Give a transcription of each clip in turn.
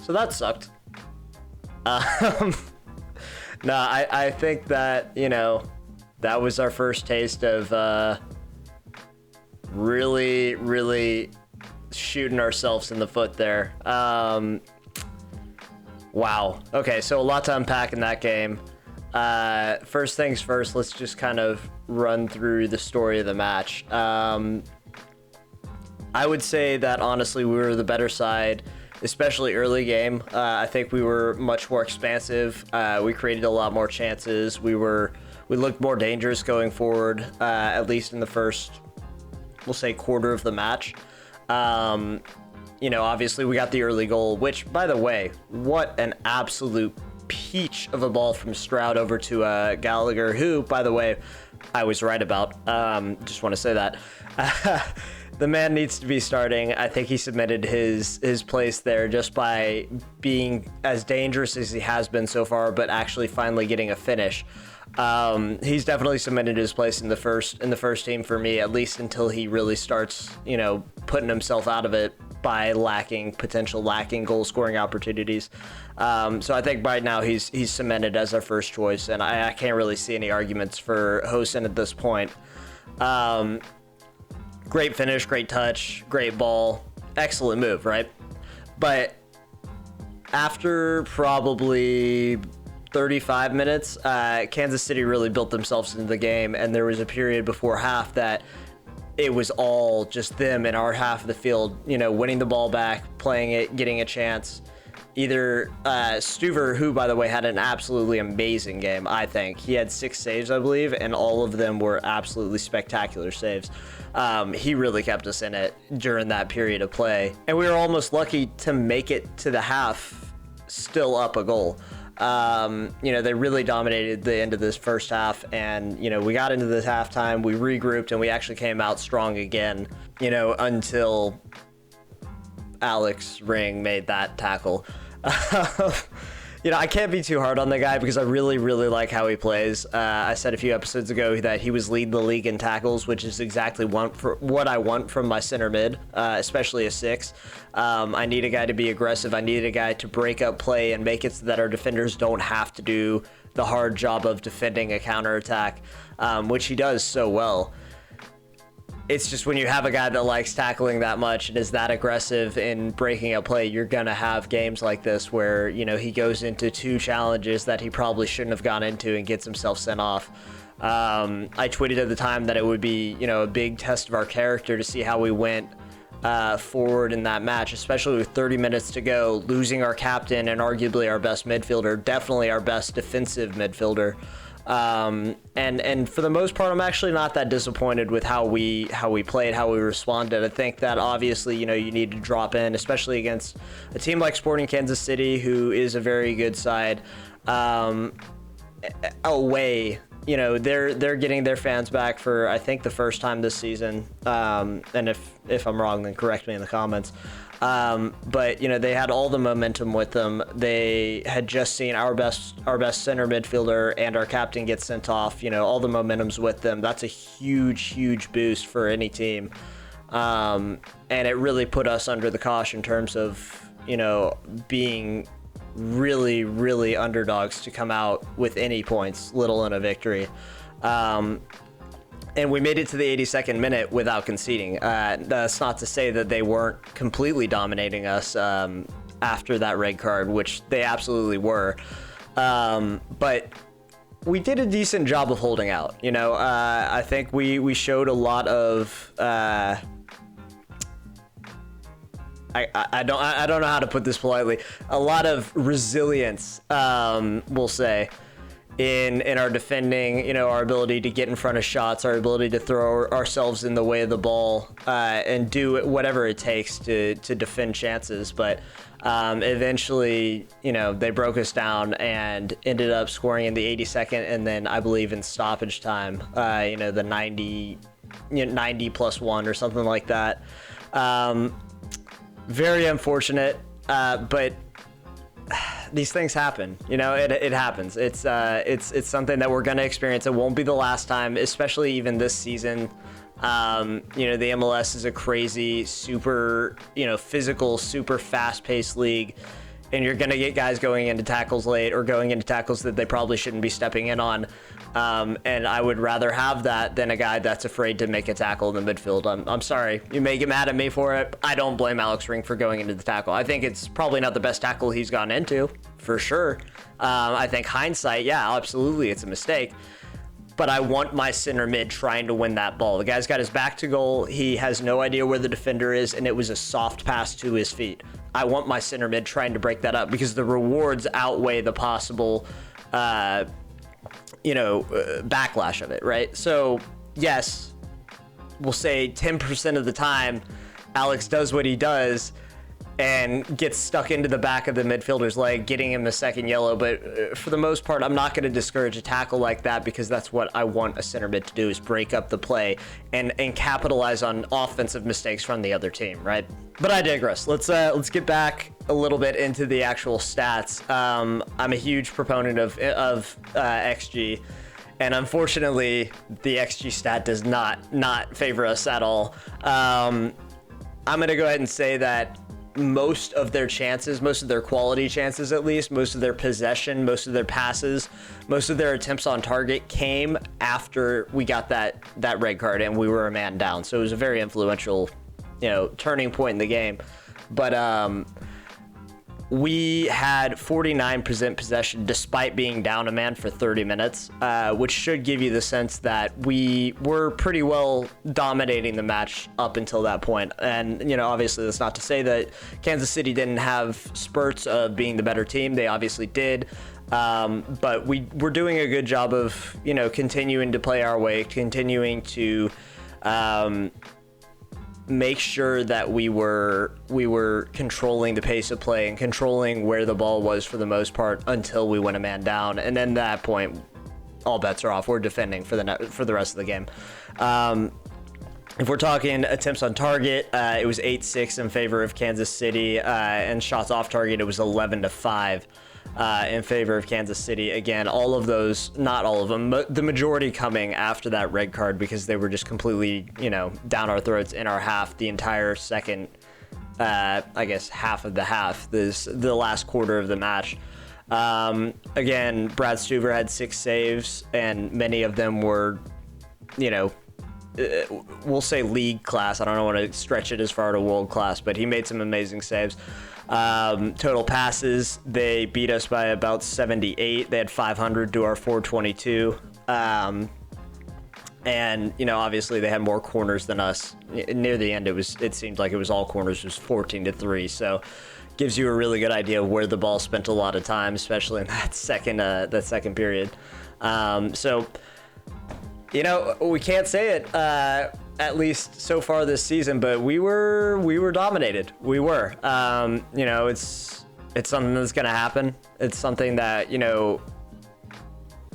So that sucked. No, I think that, you know, that was our first taste of really shooting ourselves in the foot there. Wow. Okay, so a lot to unpack in that game. First things first, let's just kind of run through the story of the match. I would say that honestly we were the better side, especially early game. I think we were much more expansive. We created a lot more chances. We looked more dangerous going forward, at least in the first, we'll say, quarter of the match. You know, obviously we got the early goal, which, by the way, what an absolute peach of a ball from Strout over to Gallagher, who, by the way, I was right about. Just want to say that. The man needs to be starting. I think he submitted his place there just by being as dangerous as he has been so far, but actually finally getting a finish. He's definitely cemented his place in the first team for me, at least until he really starts, you know, putting himself out of it by lacking goal scoring opportunities. So I think right now he's cemented as our first choice, and I can't really see any arguments for Hosen at this point. Great finish, great touch, great ball, excellent move, right? But after probably 35 minutes, Kansas City really built themselves into the game, and there was a period before half that it was all just them in our half of the field, you know, winning the ball back, playing it, getting a chance. Either Stuver, who, by the way, had an absolutely amazing game, I think. He had 6 saves, I believe, and all of them were absolutely spectacular saves. He really kept us in it during that period of play. And we were almost lucky to make it to the half still up a goal. You know, they really dominated the end of this first half, and, you know, we got into this halftime, we regrouped, and we actually came out strong again, you know, until Alex Ring made that tackle. You know, I can't be too hard on the guy because I really like how he plays. I said a few episodes ago that he was leading the league in tackles, which is exactly what I want from my center mid, especially a 6. I need a guy to be aggressive. I need a guy to break up play and make it so that our defenders don't have to do the hard job of defending a counterattack, which he does so well. It's just when you have a guy that likes tackling that much and is that aggressive in breaking up play, you're going to have games like this where, you know, he goes into 2 challenges that he probably shouldn't have gone into and gets himself sent off. I tweeted at the time that it would be, you know, a big test of our character to see how we went forward in that match, especially with 30 minutes to go, losing our captain and arguably our best midfielder, definitely our best defensive midfielder. And for the most part, I'm actually not that disappointed with how we played, how we responded. I think that obviously, you know, you need to drop in, especially against a team like Sporting Kansas City, who is a very good side. Away, you know, they're getting their fans back for, I think, the first time this season. And if I'm wrong, then correct me in the comments. But, you know, they had all the momentum with them. They had just seen our best center midfielder and our captain get sent off. You know, all the momentum's with them. That's a huge boost for any team. And it really put us under the cosh in terms of, you know, being really underdogs to come out with any points, little in a victory. And we made it to the 82nd minute without conceding. That's not to say that they weren't completely dominating us after that red card, which they absolutely were. But we did a decent job of holding out. You know, I think we showed a lot of... I don't know how to put this politely. A lot of resilience, we'll say, in our defending, you know, our ability to get in front of shots, our ability to throw ourselves in the way of the ball, and do whatever it takes to defend chances. But eventually, you know, they broke us down and ended up scoring in the 82nd, and then I believe in stoppage time, you know, the 90 plus 1 or something like that. Very unfortunate, but these things happen, you know, it happens. It's something that we're going to experience. It won't be the last time, especially even this season. You know, the MLS is a crazy, super, you know, physical, super fast paced league. and you're going to get guys going into tackles late or going into tackles that they probably shouldn't be stepping in on. And I would rather have that than a guy that's afraid to make a tackle in the midfield. I'm sorry. You may get mad at me for it. I don't blame Alex Ring for going into the tackle. I think it's probably not the best tackle he's gone into, for sure. I think hindsight, yeah, absolutely, it's a mistake. But I want my center mid trying to win that ball. The guy's got his back to goal. He has no idea where the defender is, and it was a soft pass to his feet. I want my center mid trying to break that up because the rewards outweigh the possible, backlash of it, right? So, yes, we'll say 10% of the time, Alex does what he does and gets stuck into the back of the midfielder's leg, getting him a second yellow. But for the most part, I'm not going to discourage a tackle like that because that's what I want a center mid to do, is break up the play and capitalize on offensive mistakes from the other team, right? But I digress. Let's get back a little bit into the actual stats. I'm a huge proponent of XG. And unfortunately, the XG stat does not favor us at all. I'm going to go ahead and say that most of their chances, most of their quality chances at least, most of their possession, most of their passes, most of their attempts on target came after we got that red card and we were a man down. So it was a very influential, turning point in the game. But we had 49% possession despite being down a man for 30 minutes, which should give you the sense that we were pretty well dominating the match up until that point. And, obviously that's not to say that Kansas City didn't have spurts of being the better team. They obviously did. But we were doing a good job of, continuing to play our way, continuing to make sure that we were controlling the pace of play and controlling where the ball was for the most part until we went a man down. And then at that point, all bets are off. We're defending for the rest of the game. If we're talking attempts on target, it was 8-6 in favor of Kansas City, and shots off target, it was 11-5. In favor of Kansas City. Again, all of those, not all of them, but the majority coming after that red card because they were just completely, down our throats in our half the entire second, half of the half, the last quarter of the match. Again, Brad Stuver had 6 saves, and many of them were, we'll say league class. I don't want to stretch it as far to world class, but he made some amazing saves. Total passes, they beat us by about 78. They had 500 to our 422. And, obviously they had more corners than us. Near the end, it seemed like it was all corners. It was 14-3. So gives you a really good idea of where the ball spent a lot of time, especially in that second period. So, we can't say it, at least so far this season, but we were dominated. We were. It's something that's going to happen. It's something that,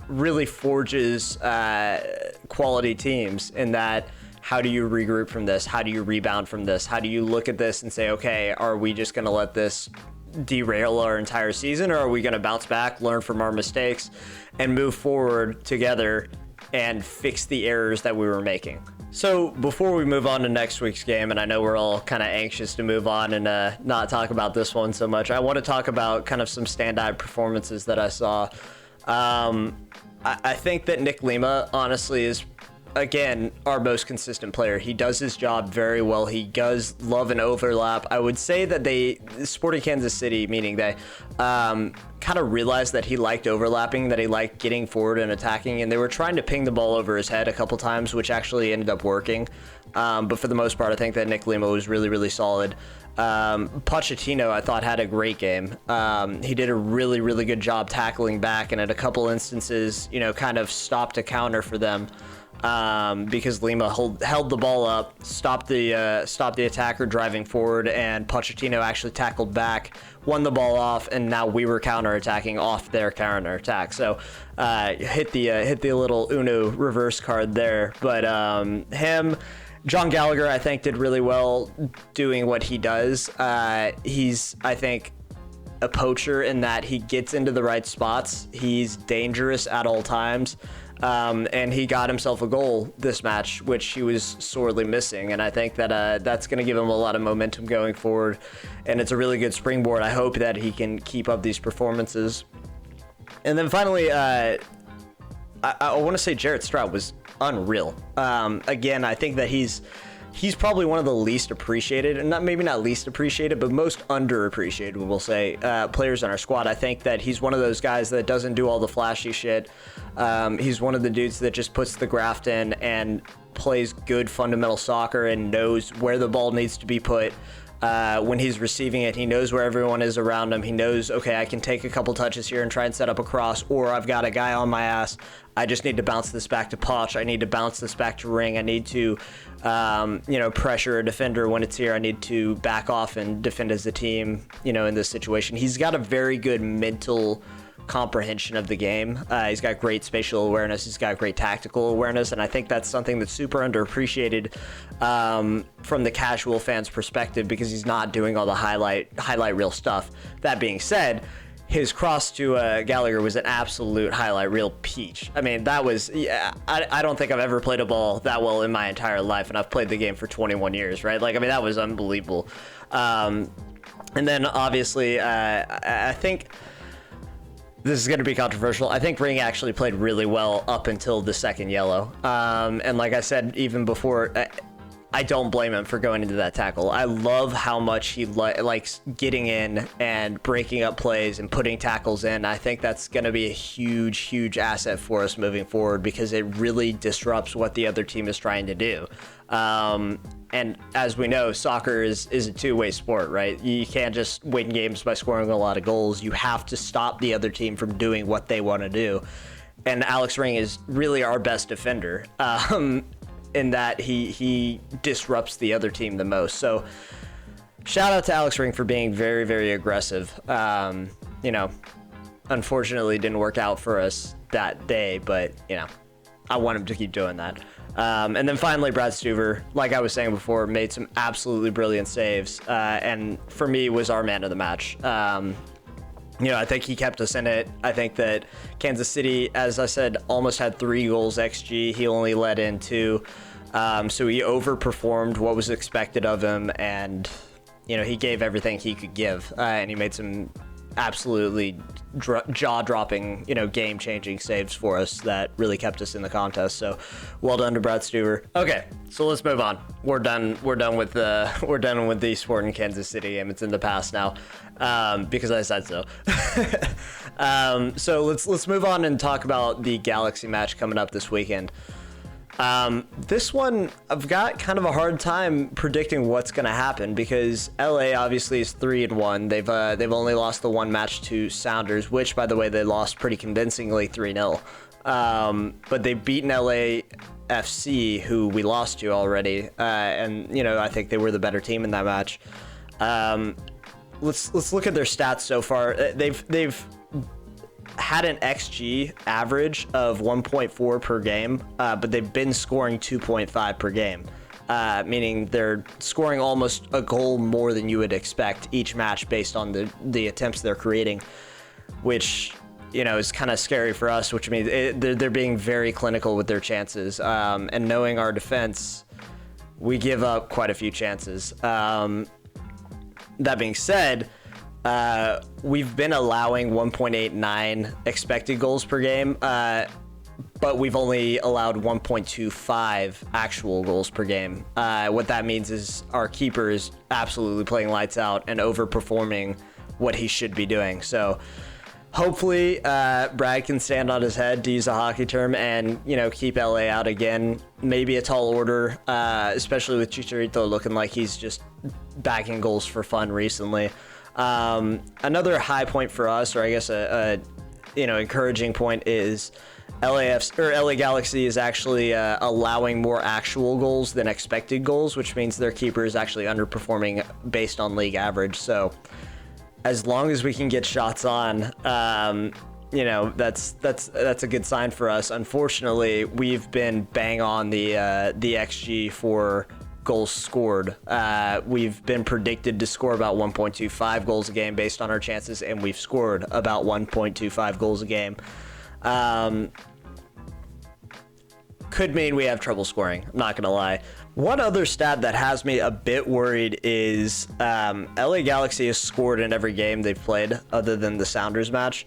really forges quality teams in that, how do you regroup from this? How do you rebound from this? How do you look at this and say, okay, are we just going to let this derail our entire season, or are we going to bounce back, learn from our mistakes, and move forward together and fix the errors that we were making? So before we move on to next week's game, and I know we're all kind of anxious to move on and not talk about this one so much, I want to talk about kind of some standout performances that I saw. I think that Nick Lima, honestly, is, again, our most consistent player. He does his job very well. He does love an overlap. I would say that Sporting Kansas City, meaning they kind of realized that he liked overlapping, that he liked getting forward and attacking, and they were trying to ping the ball over his head a couple times, which actually ended up working. But for the most part, I think that Nick Lima was really, really solid. Pochettino, I thought, had a great game. He did a really, really good job tackling back, and at a couple instances, kind of stopped a counter for them. Because Lima held the ball up, stopped the attacker driving forward, and Pochettino actually tackled back, won the ball off, and now we were counterattacking off their counterattack. So hit the little Uno reverse card there. But John Gallagher, I think, did really well doing what he does. He's, I think, a poacher in that he gets into the right spots. He's dangerous at all times. And he got himself a goal this match, which he was sorely missing. And I think that that's going to give him a lot of momentum going forward. And it's a really good springboard. I hope that he can keep up these performances. And then finally, I want to say Jarrett Strout was unreal. Again, I think that he's probably one of the least appreciated, and maybe not least appreciated, but most underappreciated, we'll say, players on our squad. I think that he's one of those guys that doesn't do all the flashy shit. He's one of the dudes that just puts the graft in and plays good fundamental soccer and knows where the ball needs to be put. When he's receiving it, he knows where everyone is around him. He knows, okay, I can take a couple touches here and try and set up a cross, or I've got a guy on my ass. I just need to bounce this back to Poch. I need to bounce this back to Ring. I need to, pressure a defender when it's here. I need to back off and defend as a team, in this situation. He's got a very good mental comprehension of the game. He's got great spatial awareness. He's got great tactical awareness, and I think that's something that's super underappreciated from the casual fan's perspective, because he's not doing all the highlight reel stuff. That being said, his cross to Gallagher was an absolute highlight reel peach. I mean, that was, I don't think I've ever played a ball that well in my entire life, and I've played the game for 21 years, right? Like, I mean, that was unbelievable. And then obviously, I think this is going to be controversial. I think Ring actually played really well up until the second yellow. And like I said, even before, I don't blame him for going into that tackle. I love how much he likes getting in and breaking up plays and putting tackles in. I think that's going to be a huge, huge asset for us moving forward, because it really disrupts what the other team is trying to do. And as we know, soccer is a two-way sport, right? You can't just win games by scoring a lot of goals. You have to stop the other team from doing what they want to do. And Alex Ring is really our best defender, in that he disrupts the other team the most. So shout out to Alex Ring for being very, very aggressive. Unfortunately didn't work out for us that day, but I want him to keep doing that. And then finally, Brad Stuver, like I was saying before, made some absolutely brilliant saves, and for me was our man of the match. I think he kept us in it. I think that Kansas City, as I said, almost had 3 goals XG. He only let in 2. So he overperformed what was expected of him, and he gave everything he could give, and he made some absolutely jaw-dropping, game-changing saves for us that really kept us in the contest. So, well done to Brad Stuver. Okay, so let's move on. We're done with the Sporting Kansas City game. It's in the past now, because I said so. So let's move on and talk about the Galaxy match coming up this weekend. This one, I've got kind of a hard time predicting what's going to happen, because LA obviously is 3-1. They've only lost the one match to Sounders, which, by the way, they lost pretty convincingly 3-0. But they've beaten LAFC, who we lost to already, and I think they were the better team in that match. Let's look at their stats so far. They've had an XG average of 1.4 per game, but they've been scoring 2.5 per game, meaning they're scoring almost a goal more than you would expect each match based on the attempts they're creating, which is kind of scary for us, which means they're being very clinical with their chances, and knowing our defense, we give up quite a few chances. That being said, we've been allowing 1.89 expected goals per game, but we've only allowed 1.25 actual goals per game. What that means is our keeper is absolutely playing lights out and overperforming what he should be doing. So hopefully Brad can stand on his head, to use a hockey term, and keep LA out again. Maybe a tall order, especially with Chicharito looking like he's just bagging goals for fun recently. Another high point for us, or I guess a encouraging point, is LA Galaxy is actually allowing more actual goals than expected goals, which means their keeper is actually underperforming based on league average. So as long as we can get shots on, that's a good sign for us. Unfortunately, we've been bang on the XG for goals scored. We've been predicted to score about 1.25 goals a game based on our chances, and we've scored about 1.25 goals a game. could mean we have trouble scoring. I'm not gonna lie. One other stat that has me a bit worried is LA Galaxy has scored in every game they've played other than the Sounders match.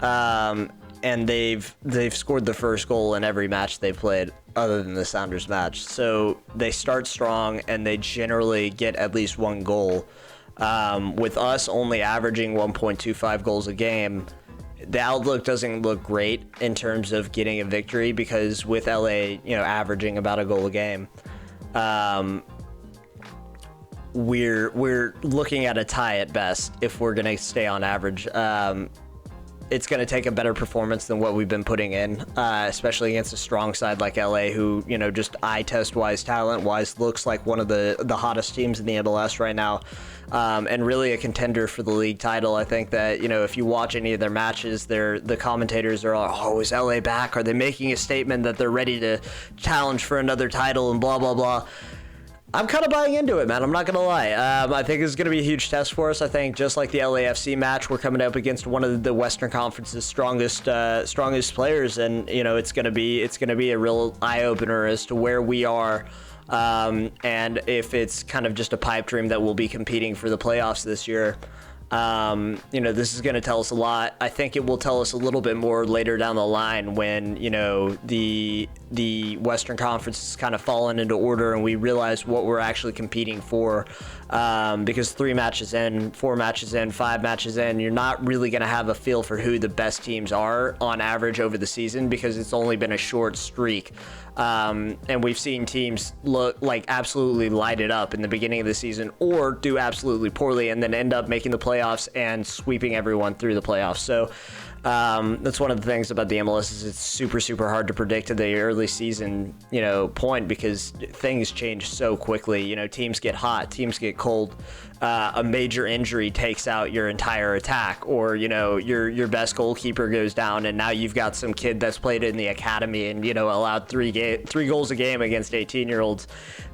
And they've scored the first goal in every match they've played other than the Sounders match. So they start strong and they generally get at least one goal. With us only averaging 1.25 goals a game, the outlook doesn't look great in terms of getting a victory, because with LA, averaging about a goal a game, we're looking at a tie at best if we're going to stay on average. It's going to take a better performance than what we've been putting in, especially against a strong side like LA, who, just eye test wise, talent wise, looks like one of the hottest teams in the MLS right now. And really a contender for the league title. I think that, if you watch any of their matches, the commentators are like, oh, is LA back? Are they making a statement that they're ready to challenge for another title and blah, blah, blah? I'm kind of buying into it, man. I'm not going to lie. I think it's going to be a huge test for us. I think just like the LAFC match, we're coming up against one of the Western Conference's strongest players. And, it's going to be a real eye opener as to where we are. And if it's kind of just a pipe dream that we'll be competing for the playoffs this year. This is going to tell us a lot. I think it will tell us a little bit more later down the line when, the Western Conference has kind of fallen into order and we realize what we're actually competing for. Because 3 matches in, 4 matches in, 5 matches in, you're not really going to have a feel for who the best teams are on average over the season, because it's only been a short streak. And we've seen teams look like absolutely light it up in the beginning of the season or do absolutely poorly and then end up making the playoffs and sweeping everyone through the playoffs. So that's one of the things about the MLS is it's super, super hard to predict at the early season, point, because things change so quickly. Teams get hot, teams get cold. A major injury takes out your entire attack, or your best goalkeeper goes down, and now you've got some kid that's played in the academy and allowed 3 goals a game against 18-year-olds.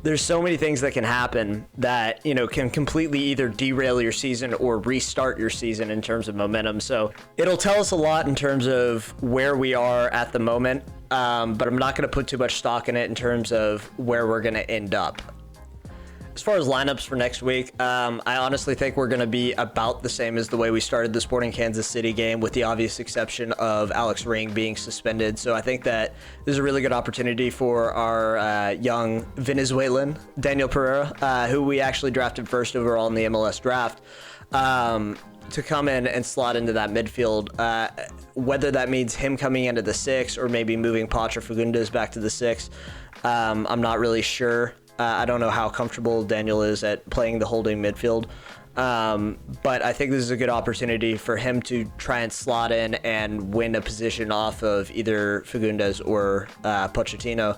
There's so many things that can happen that can completely either derail your season or restart your season in terms of momentum. So it'll tell us a lot in terms of where we are at the moment, but I'm not going to put too much stock in it in terms of where we're going to end up. As far as lineups for next week, I honestly think we're going to be about the same as the way we started the Sporting Kansas City game, with the obvious exception of Alex Ring being suspended. So I think that this is a really good opportunity for our young Venezuelan, Daniel Pereira, who we actually drafted first overall in the MLS draft, to come in and slot into that midfield. Whether that means him coming into the 6 or maybe moving Patra Fagundes back to the 6, I'm not really sure. I don't know how comfortable Daniel is at playing the holding midfield, but I think this is a good opportunity for him to try and slot in and win a position off of either Fagundes or Pochettino,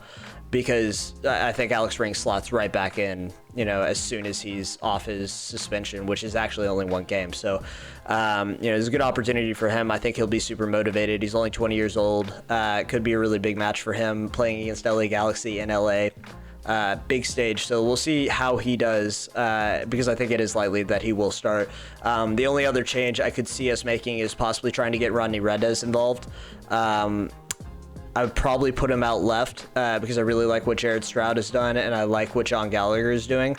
because I think Alex Ring slots right back in, as soon as he's off his suspension, which is actually only 1 game. So, it's a good opportunity for him. I think he'll be super motivated. He's only 20 years old. It could be a really big match for him playing against LA Galaxy in LA. Big stage, so we'll see how he does, because I think it is likely that he will start. The only other change I could see us making is possibly trying to get Rodney Redes involved. I would probably put him out left, because I really like what Jared Strout has done, and I like what John Gallagher is doing.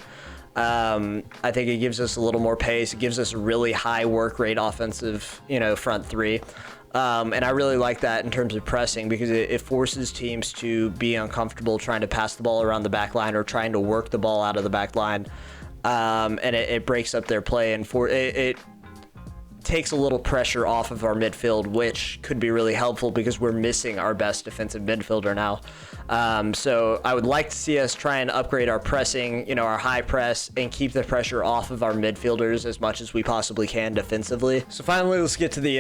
I think it gives us a little more pace. It gives us a really high work rate offensive, front 3. And I really like that in terms of pressing, because it forces teams to be uncomfortable trying to pass the ball around the back line or trying to work the ball out of the back line. And it breaks up their play, and it takes a little pressure off of our midfield, which could be really helpful because we're missing our best defensive midfielder now. So I would like to see us try and upgrade our pressing, our high press, and keep the pressure off of our midfielders as much as we possibly can defensively. So finally, let's get to the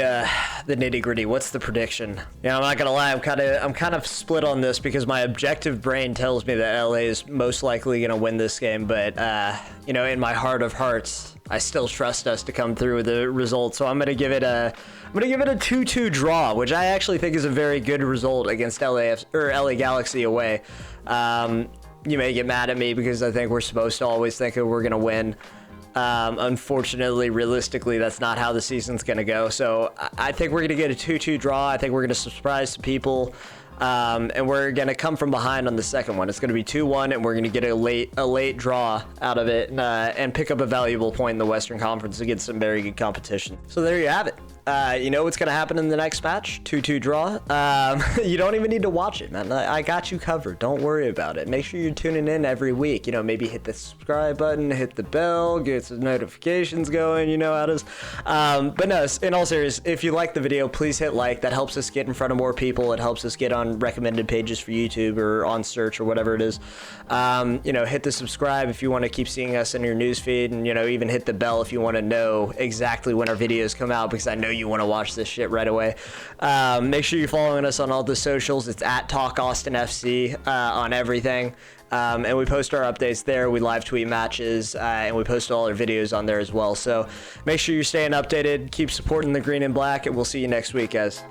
nitty gritty. What's the prediction? I'm not gonna lie, I'm kind of split on this, because my objective brain tells me that LA is most likely gonna win this game, but in my heart of hearts, I still trust us to come through with the result. So I'm gonna give it a 2-2 draw, which I actually think is a very good result against LA Galaxy away. You may get mad at me because I think we're supposed to always think that we're gonna win. Unfortunately, realistically, that's not how the season's gonna go. So I think we're gonna get a 2-2 draw. I think we're gonna surprise some people. And we're gonna come from behind on the second one. It's gonna be 2-1, and we're gonna get a late draw out of it, and pick up a valuable point in the Western Conference against some very good competition. So there you have it. You know what's gonna happen in the next match? 2-2 draw. You don't even need to watch it, man. I got you covered. Don't worry about it. Make sure you're tuning in every week. You know, maybe hit the subscribe button, hit the bell, get some notifications going. You know how it is. But no, in all seriousness, if you like the video, please hit like. That helps us get in front of more people. It helps us get on recommended pages for YouTube or on search or whatever it is. You know, hit the subscribe if you want to keep seeing us in your newsfeed, and, you know, even hit the bell if you want to know exactly when our videos come out, because I know you want to watch this shit right away. Make sure you're following us on all the socials. It's at TalkAustinFC on everything. And we post our updates there. We live tweet matches, and we post all our videos on there as well. So make sure you're staying updated. Keep supporting the green and black, and we'll see you next week, guys.